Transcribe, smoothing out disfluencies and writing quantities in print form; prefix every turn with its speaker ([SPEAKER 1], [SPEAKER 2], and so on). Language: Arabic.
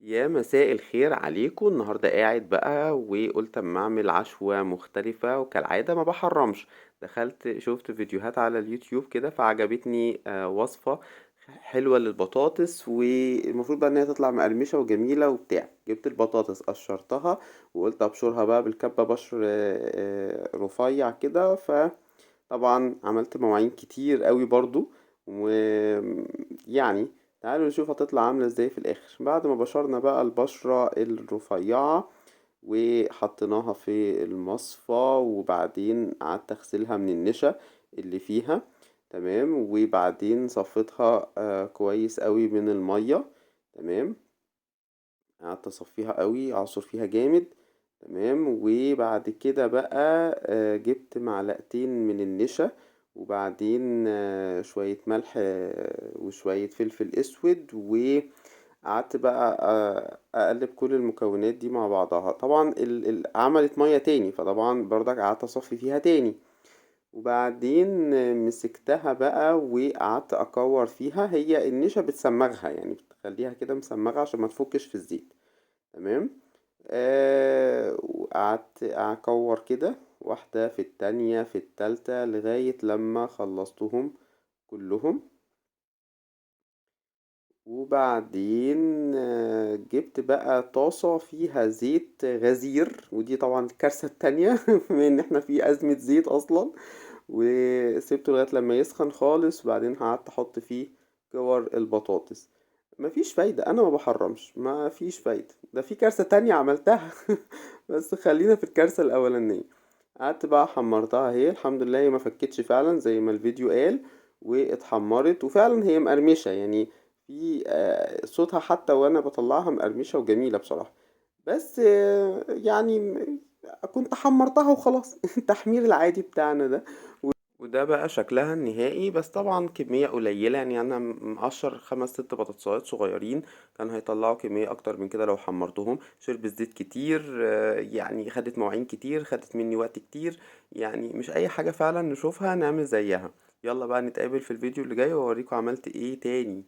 [SPEAKER 1] يا مساء الخير عليكم. النهارده قاعد بقى وقلت اما اعمل عشوة مختلفة، وكالعادة ما بحرمش. دخلت شفت فيديوهات على اليوتيوب كده فعجبتني وصفة حلوة للبطاطس، والمفروض بقى ان هي تطلع مقرمشة وجميلة وبتاع. جبت البطاطس قشرتها وقلت ابشرها بقى بالكبة بشر رفيع كده. فطبعا عملت مواعين كتير قوي برضو، ويعني تعالوا نشوف هتطلع عاملة ازاي في الاخر بعد ما بشرنا بقى البشرة الرفيعة وحطيناها في المصفى. وبعدين قعدت اغسلها من النشا اللي فيها. تمام. وبعدين صفيتها كويس قوي من المية. تمام. قعدت اصفيها قوي اعصر فيها جامد. تمام. وبعد كده بقى جبت معلقتين من النشا، وبعدين شوية ملح وشوية فلفل اسود. وقعدت بقى اقلب كل المكونات دي مع بعضها. طبعا عملت مية تاني، فطبعا برضك قعدت اصفي فيها تاني. وبعدين مسكتها بقى وقعدت اكور فيها. هي النشا بتسمغها، يعني بتخليها كده مسمغة عشان ما تفكش في الزيت. تمام. وقعدت اكور كده واحدة في التانية في التالتة لغاية لما خلصتهم كلهم. وبعدين جبت بقى طاسة فيها زيت غزير، ودي طبعا الكارثة التانية بما ان احنا في أزمة زيت اصلا. وسيبته لغاية لما يسخن خالص، وبعدين قعدت احط فيه كور البطاطس. مفيش فايدة، انا ما بحرمش، مفيش فايدة، ده في كارثة تانية عملتها بس خلينا في الكارثة الاولانية. قعدت بقى حمرتها، هي الحمد لله هي ما فكتش فعلا زي ما الفيديو قال، واتحمرت وفعلا هي مقرمشة يعني. في صوتها حتى وانا بطلعها مقرمشة وجميلة بصراحة. بس يعني كنت حمرتها وخلاص التحمير العادي بتاعنا ده. وده بقى شكلها النهائي، بس طبعا كمية قليلة، يعني انا مقشر 5 6 بطاطسات صغيرين. كان هيطلعوا كمية اكتر من كده لو حمرتهم. شرب زيت كتير، يعني خدت مواعين كتير، خدت مني وقت كتير. يعني مش اي حاجة فعلا نشوفها نعمل زيها. يلا بقى نتقابل في الفيديو اللي جاي واوريكم عملت ايه تاني.